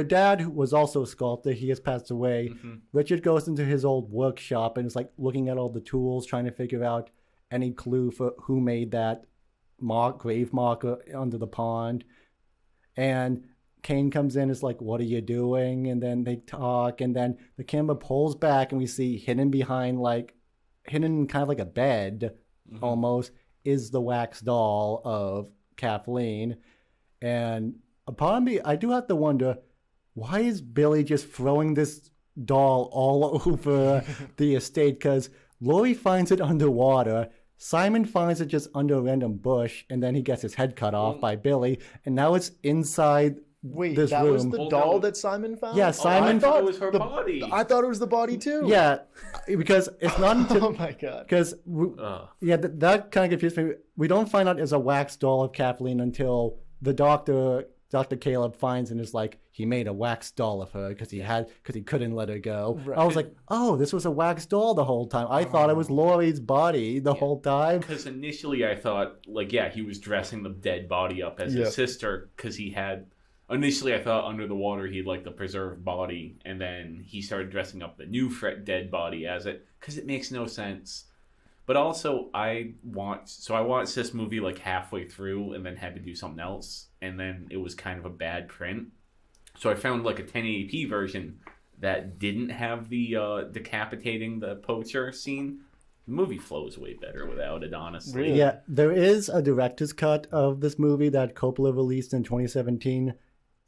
dad, who was also a sculptor, he has passed away. Richard goes into his old workshop and is like looking at all the tools, trying to figure out any clue for who made that grave marker under the pond. And Kane comes in, is like, what are you doing? And then they talk, and then the camera pulls back and we see hidden kind of like a bed almost, is the wax doll of Kathleen. And upon me, I do have to wonder, why is Billy just throwing this doll all over the estate? Because Laurie finds it underwater, Simon finds it just under a random bush, and then he gets his head cut off by Billy, and now it's inside this room. Was the doll that Simon found? Yeah, Simon. I thought it was her body. I thought it was the body too. Yeah, because it's not until... Oh my god. Because, that kind of confused me. We don't find out it's a wax doll of Kathleen until the Dr. Caleb finds and is like, he made a wax doll of her because he couldn't let her go. Right. I was like, oh, this was a wax doll the whole time. I thought it was Laurie's body the whole time. Because initially I thought, he was dressing the dead body up as his sister because he had... Initially I thought under the water he had like the preserved body, and then he started dressing up the new dead body as it, because it makes no sense. But also, I watched this movie like halfway through and then had to do something else, and then it was kind of a bad print. So I found like a 1080p version that didn't have the decapitating the poacher scene. The movie flows way better without it, honestly. Really? Yeah, there is a director's cut of this movie that Coppola released in 2017.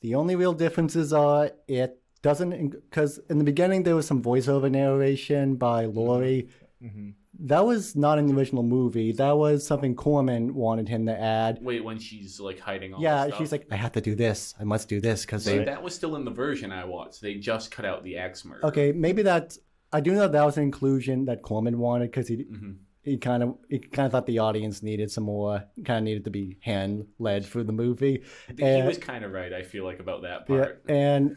The only real differences are it doesn't, because in the beginning there was some voiceover narration by Laurie. Mm-hmm. That was not in the original movie. That was something Corman wanted him to add. Wait, when she's like hiding all the Yeah, stuff? she's like, I have to do this. I must do this because See, they. that was still in the version I watched. They just cut out the axe murder. Okay, maybe that's. I do know that was an inclusion that Corman wanted because Mm-hmm. he kind of thought the audience needed some more. Kind of needed to be hand led through the movie. He was kind of right, I feel like, about that part. Yeah, and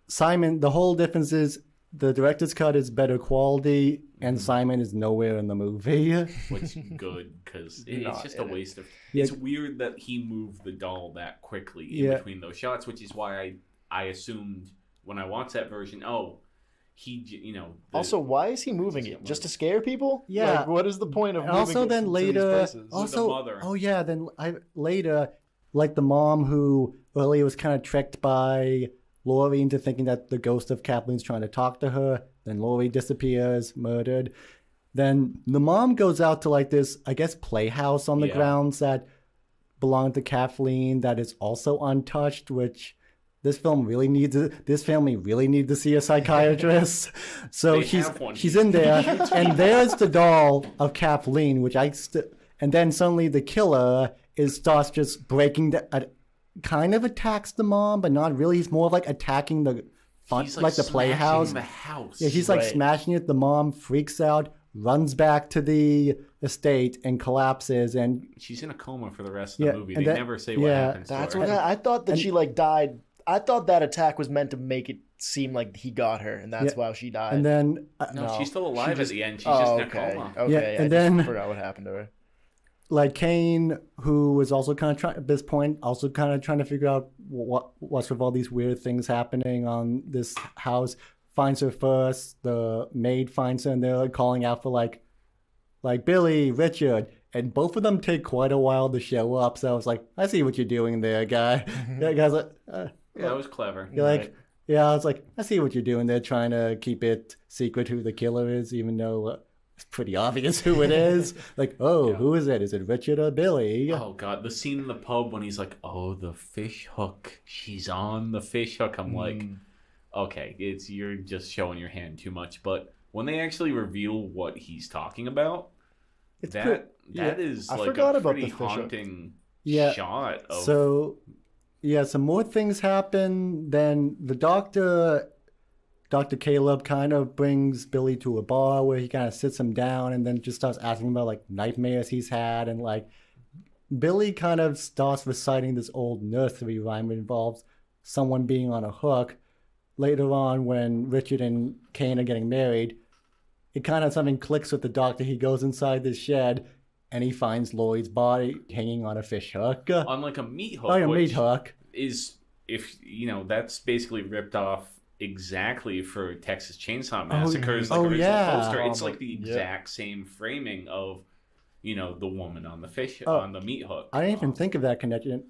Simon. The whole difference is the director's cut is better quality, and Simon is nowhere in the movie. Which is good, because it's just a waste of... Yeah. It's weird that he moved the doll that quickly in Yeah. between those shots, which is why I assumed when I watched that version, Also, why is he moving it? Just to scare people? Yeah. Like, what is the point of And moving also it then to later, these places? also mother. oh yeah, then later, like the mom who earlier was kind of tricked by Laurie into thinking that the ghost of Kathleen's trying to talk to her. Then Laurie disappears, murdered. Then the mom goes out to like this, I guess, playhouse on the Yeah. grounds that belonged to Kathleen that is also untouched, which this family really needs to see a psychiatrist. So They have one. she's in there, and there's the doll of Kathleen, which and then suddenly the killer starts just breaking kind of attacks the mom, but not really. He's more of like attacking the fun, He's like the playhouse. smashing the house. Yeah, he's like Right. smashing it. The mom freaks out, runs back to the estate, and collapses. And She's in a coma for the rest of Yeah, the movie. and They that- never say what yeah, happens That's to her. what I thought that she like died. I thought that attack was meant to make it seem like he got her, and that's why she died. and then No, No, she's still alive she just- at the end. She's oh, just in a okay. coma. Okay, Yeah, I and just then- forgot what happened to her. like Kane, who was also kind of trying at this point, also kind of trying to figure out what's with all these weird things happening on this house, finds her first. The maid finds her, and they're like calling out for like Billy, Richard, and both of them take quite a while to show up. So I was like, I see what you're doing there, guy. That guy's like, Yeah, that was clever. you're like, Right. yeah, I was like, I see what you're doing there, trying to keep it secret who the killer is, even though it's pretty obvious who it is. Like, oh, who is it? Is it Richard or Billy? Oh god, the scene in the pub when he's like, "Oh, the fish hook. She's on the fish hook." I'm like, okay, you're just showing your hand too much. But when they actually reveal what he's talking about, that is I like forgot a about pretty the fish hook. haunting Yeah. shot. Of, So, yeah, some more things happen. Then the Dr. Caleb kind of brings Billy to a bar where he kind of sits him down and then just starts asking about like nightmares he's had. And like Billy kind of starts reciting this old nursery rhyme that involves someone being on a hook. Later on, when Richard and Kane are getting married, it kind of something clicks with the doctor. He goes inside this shed and he finds Lloyd's body hanging on a fish hook. on like a meat hook. Oh, yeah, meat which hook. is, if you know, that's basically ripped off exactly for Texas Chainsaw Massacre's like original yeah. poster. It's like the Yeah. exact same framing of, the woman on the fish Oh. on the meat hook. I didn't even think of that connection.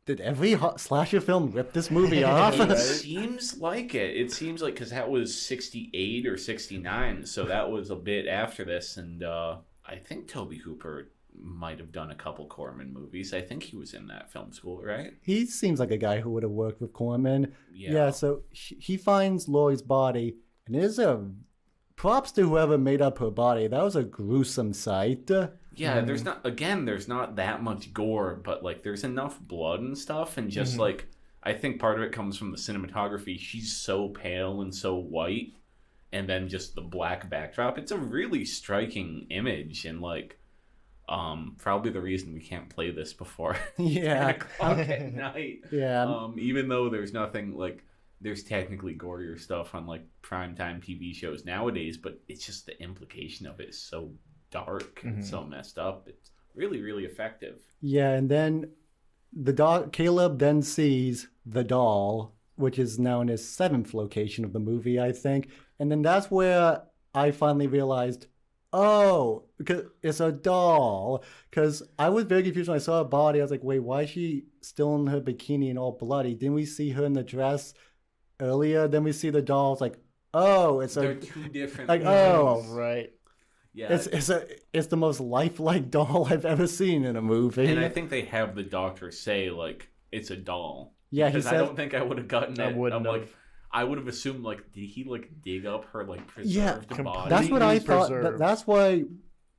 Did every slasher film rip this movie off? It seems like it. It seems like, because that was 68 or 69, so that was a bit after this, and I think Tobe Hooper might have done a couple Corman movies. I think he was in that film school, right? He seems like a guy who would have worked with Corman. Yeah. So he finds Lloyd's body, and it is props to whoever made up her body. That was a gruesome sight. Yeah, there's not that much gore, but like there's enough blood and stuff, and just like I think part of it comes from the cinematography. She's so pale and so white, and then just the black backdrop. It's a really striking image, and like probably the reason we can't play this before 10 Yeah. o'clock at night. Yeah. Even though there's nothing like there's technically gorier stuff on like primetime TV shows nowadays, but it's just the implication of it is so dark and so messed up. It's really, really effective. Yeah, and then Caleb then sees the doll, which is now in his 7th location of the movie, I think. And then that's where I finally realized, oh, because it's a doll. Because I was very confused when I saw her body. I was like, wait, why is she still in her bikini and all bloody? Didn't we see her in the dress earlier? Then we see the doll. It's like, oh, They're two different like, things. oh, Right. Yeah. it's the most lifelike doll I've ever seen in a movie. And I think they have the doctor say like it's a doll. Yeah, he because I says- don't think I would have gotten I it. wouldn't I'm have. like, I would have assumed, like, did he, like, dig up her, like, Yeah, preserved body? that's what I thought. preserved. That's why,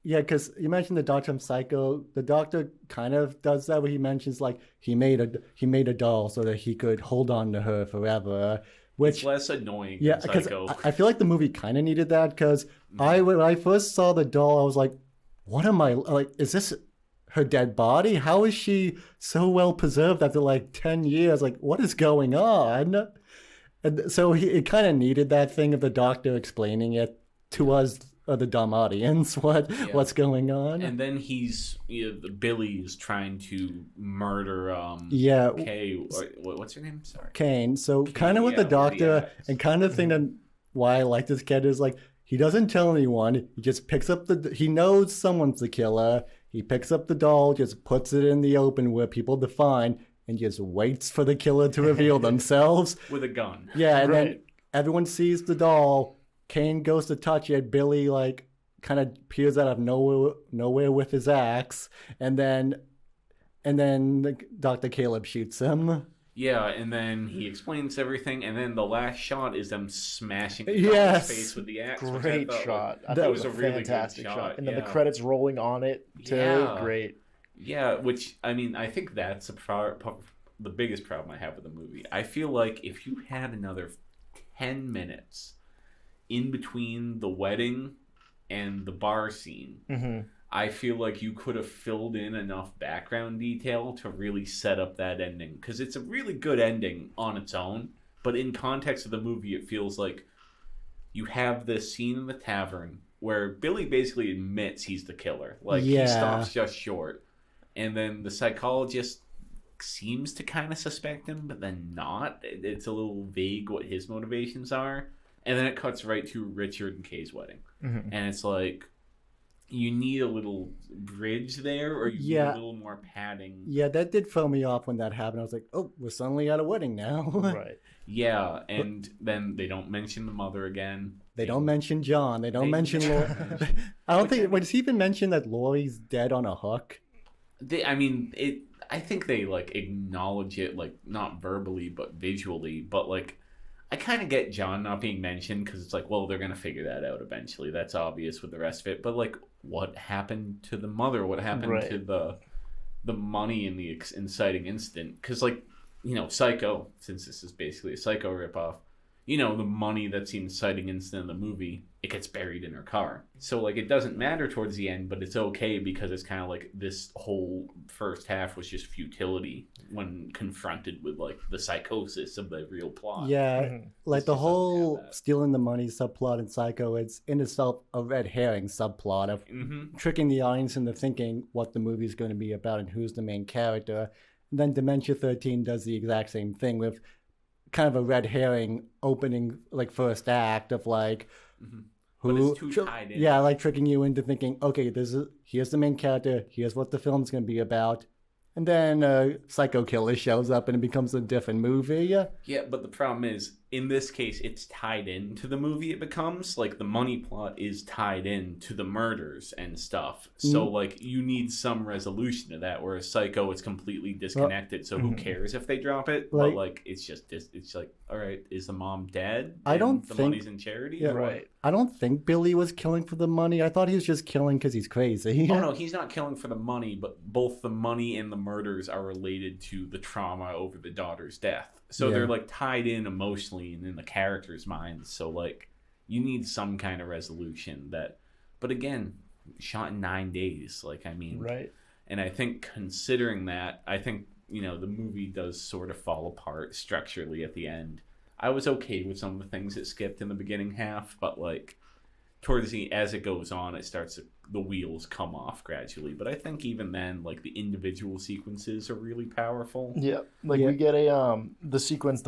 yeah, because you mentioned the doctor from Psycho. The doctor kind of does that where he mentions, like, he made a doll so that he could hold on to her forever. Which, It's less annoying yeah, than because Psycho. I feel like the movie kind of needed that because when I first saw the doll, I was like, what am I, like, is this her dead body? How is she so well preserved after like 10 years? Like, what is going on? And so it kind of needed that thing of the doctor explaining it to us, the dumb audience, what's going on. And then Billy is trying to murder Yeah. Kay. What's her name? Sorry. Kane. So kind of with the yeah, doctor yeah. and kind of thing that why I like this kid is like he doesn't tell anyone. He just picks up he knows someone's the killer. He picks up the doll, just puts it in the open where people define, and just waits for the killer to reveal themselves. With a gun. Yeah, and then Right. everyone sees the doll. Kane goes to touch it. Billy like kind of appears out of nowhere with his axe, and then Dr. Caleb shoots him. Yeah, and then he explains everything, and then the last shot is them smashing the Yes. face with the axe. which I Great thought shot. I that thought it was a really fantastic good shot. And then yeah. the credits rolling on it too. Yeah. Great. Yeah, which, I mean, I think that's the biggest problem I have with the movie. I feel like if you had another 10 minutes in between the wedding and the bar scene, I feel like you could have filled in enough background detail to really set up that ending. Because it's a really good ending on its own, but in context of the movie, it feels like you have this scene in the tavern where Billy basically admits he's the killer. Like, Yeah. he stops just short. And then the psychologist seems to kind of suspect him, but then not. It's a little vague what his motivations are. And then it cuts right to Richard and Kay's wedding. And it's like, you need a little bridge there, or you need a little more padding. Yeah, that did throw me off when that happened. I was like, oh, we're suddenly at a wedding now. Right. Yeah, and then they don't mention the mother again. They don't mention John. They don't mention Lori. I don't think, does he even mention that Lori's dead on a hook? I think they, like, acknowledge it, like, not verbally, but visually. But, like, I kind of get John not being mentioned because it's like, well, they're going to figure that out eventually. That's obvious with the rest of it. But, like, what happened to the mother? What happened to the money in the inciting incident? Because, like, you know, Psycho, since this is basically a Psycho ripoff, you know, the money that's the inciting incident in the movie, it gets buried in her car. So, like, it doesn't matter towards the end, but it's okay because it's kind of like this whole first half was just futility when confronted with, like, the psychosis of the real plot. Yeah, like the just whole doesn't have that. stealing the money subplot in Psycho, it's in itself a red herring subplot of tricking the audience into thinking what the movie's going to be about and who's the main character. And then Dementia 13 does the exact same thing with kind of a red herring opening, like, first act of, like, But it's too tied in. yeah, like tricking you into thinking, okay, here's the main character, here's what the film's going to be about. And then Psycho Killer shows up and it becomes a different movie. Yeah, but the problem is, in this case, it's tied into the movie. It becomes like the money plot is tied in to the murders and stuff. So, like, you need some resolution to that. Whereas Psycho, it's completely disconnected. So who cares if they drop it? But, like, it's just it's like, all right, is the mom dead? I don't And the think- money's in charity. Yeah. Or what? Right. I don't think Billy was killing for the money. I thought he was just killing because he's crazy. Oh no, he's not killing for the money, but both the money and the murders are related to the trauma over the daughter's death. So Yeah. they're, like, tied in emotionally and in the characters' minds. So, like, you need some kind of resolution that, but again, shot in 9 days. Like, I mean, Right. and I think considering that, I think, you know, the movie does sort of fall apart structurally at the end. I was okay with some of the things it skipped in the beginning half, but, like, towards as it goes on, it starts the wheels come off gradually. But I think even then, like, the individual sequences are really powerful. Yeah, like Yeah. we get the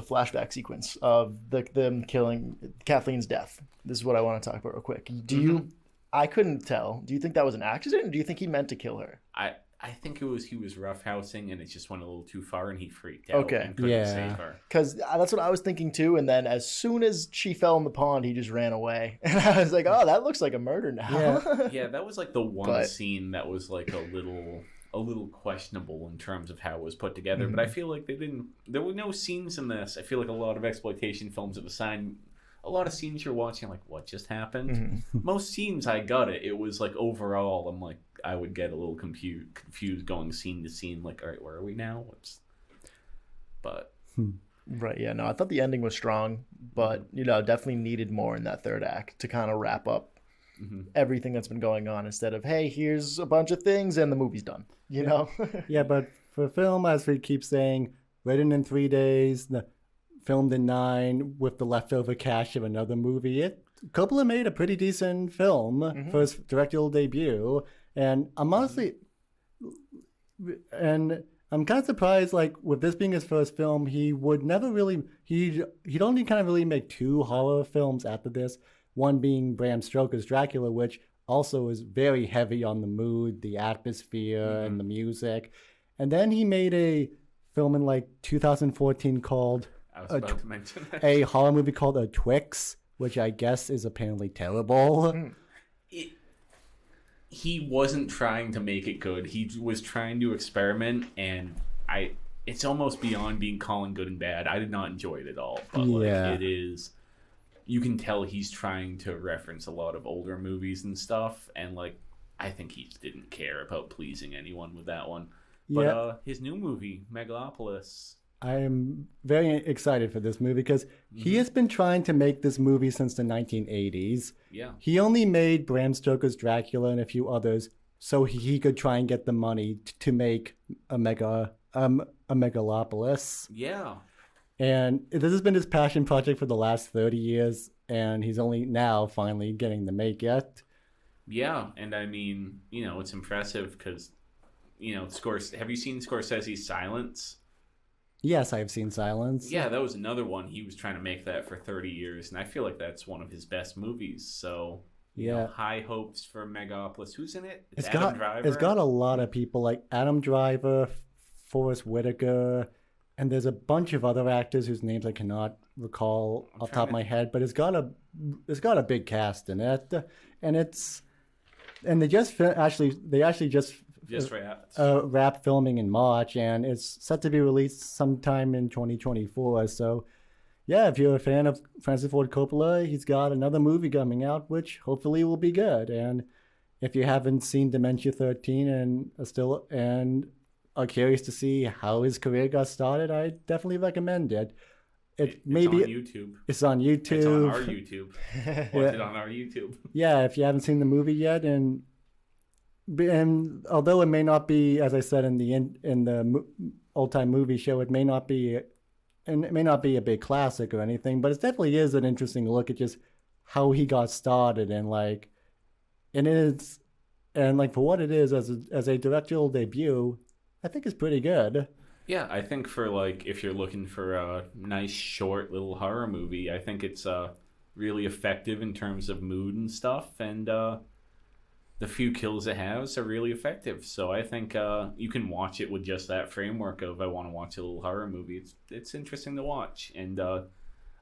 flashback sequence of them killing Kathleen's death. This is what I want to talk about real quick. Do you? I couldn't tell. Do you think that was an accident, or do you think he meant to kill her? I think he was roughhousing and it just went a little too far and he freaked out Okay. and couldn't Yeah. save her. Because that's what I was thinking too. And then as soon as she fell in the pond, he just ran away. And I was like, oh, that looks like a murder now. Yeah. Yeah, that was like the one But- scene that was like a a little questionable in terms of how it was put together. But I feel like there were no scenes in this. I feel like a lot of exploitation films have assigned a lot of scenes you're watching, like, what just happened? Most scenes, I got it. It was like, overall, I'm like, I would get a little confused going scene to scene, like, all right, where are we now? Right, yeah, no, I thought the ending was strong, but, definitely needed more in that third act to kind of wrap up everything that's been going on instead of, hey, here's a bunch of things and the movie's done, you know? Yeah, but for film, as we keep saying, written in 3 days, filmed in 9 with the leftover cash of another movie. Coppola made a pretty decent film for his directorial debut, and I'm honestly, and I'm kind of surprised, like, with this being his first film, he would never really, he'd only kind of really make 2 horror films after this, one being Bram Stoker's Dracula, which also is very heavy on the mood, the atmosphere, and the music. And then he made a film in, like, 2014 called I was about to mention that. A horror movie called A Twix, which I guess is apparently terrible. He wasn't trying to make it good. He was trying to experiment, and it's almost beyond being calling good and bad. I did not enjoy it at all. But it is, you can tell he's trying to reference a lot of older movies and stuff, and like, I think he didn't care about pleasing anyone with that one. But his new movie, Megalopolis, I am very excited for this movie because he has been trying to make this movie since the 1980s. Yeah. He only made Bram Stoker's Dracula and a few others so he could try and get the money to make a Megalopolis. Yeah. And this has been his passion project for the last 30 years, and he's only now finally getting to make it. Yeah, and I mean, it's impressive because, have you seen Scorsese's Silence? Yes, I have seen Silence. Yeah, that was another one. He was trying to make that for 30 years, and I feel like that's one of his best movies. So, high hopes for Megalopolis. Who's in it? Adam Driver? It's got a lot of people like Adam Driver, Forrest Whitaker, and there's a bunch of other actors whose names I cannot recall off the top of my head. But it's got a big cast in it, and they actually just wrapped filming in March, and it's set to be released sometime in 2024. So, yeah, if you're a fan of Francis Ford Coppola, he's got another movie coming out, which hopefully will be good. And if you haven't seen Dementia 13 and are curious to see how his career got started, I definitely recommend it. It's on YouTube. It's on YouTube. It's on our YouTube. Watch it on our YouTube. Yeah, if you haven't seen the movie yet, and although it may not be, as I said in the old time movie show, it may not be a big classic or anything, but it definitely is an interesting look at just how he got started and for what it is as a directorial debut, I think it's pretty good. Yeah, I think for if you're looking for a nice short little horror movie, I think it's really effective in terms of mood and stuff, and the few kills it has are really effective. So I think you can watch it with just that framework of I want to watch a little horror movie. It's interesting to watch. And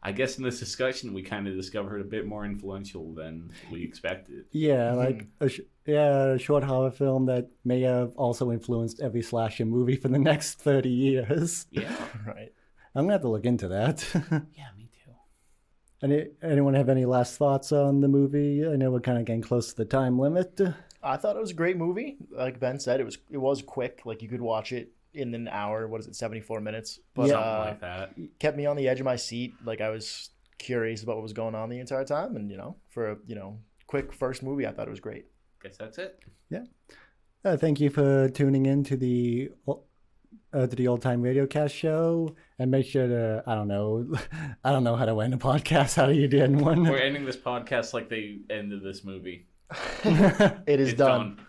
I guess in this discussion, we kind of discovered a bit more influential than we expected. Yeah, a short horror film that may have also influenced every slasher movie for the next 30 years. Yeah. Right. I'm going to have to look into that. Yeah, me too. Anyone have any last thoughts on the movie? I know we're kind of getting close to the time limit. I thought it was a great movie. Like Ben said, it was quick. Like, you could watch it in an hour. What is it, 74 minutes? But, something like that. Kept me on the edge of my seat. Like, I was curious about what was going on the entire time. And, for a, quick first movie, I thought it was great. Guess that's it. Yeah. Thank you for tuning in to the Old Time RadioCast show, and make sure to I don't know how to end a podcast. How do you end one? We're ending this podcast like they ended this movie. It's done.